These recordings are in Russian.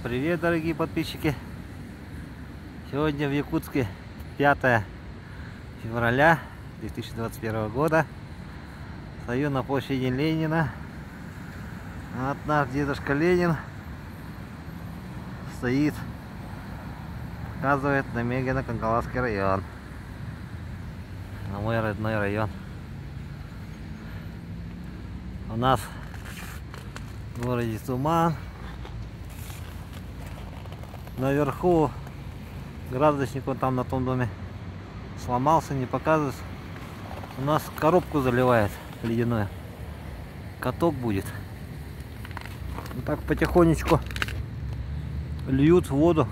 привет, дорогие подписчики! Сегодня в Якутске 5 февраля 2021 года. Стою на площади Ленина. Вот наш дедушка Ленин стоит, показывает на Мегино-Канкалакский район, на мой родной район. У нас в городе туман. Наверху градусник вот там на том доме сломался, не показывает. У нас коробку заливает ледяную. Каток будет. Вот так потихонечку льют воду.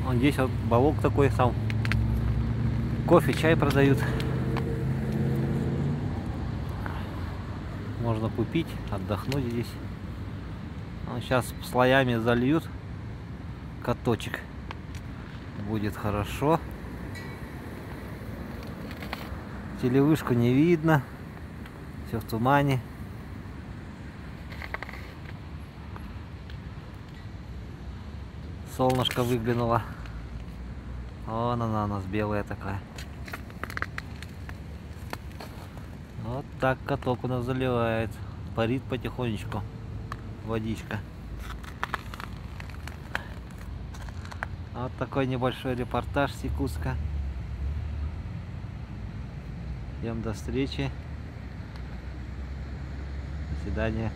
Вон здесь вот балок такой сам. Кофе, чай продают. Можно купить, отдохнуть здесь. Сейчас слоями зальют каточек. Будет хорошо. Телевышку не видно. Все в тумане. Солнышко выглянуло. Вон она у нас белая такая. Вот так каток у нас заливает. Парит потихонечку водичка. Вот такой небольшой репортаж с Якутска. Всем до встречи. До свидания.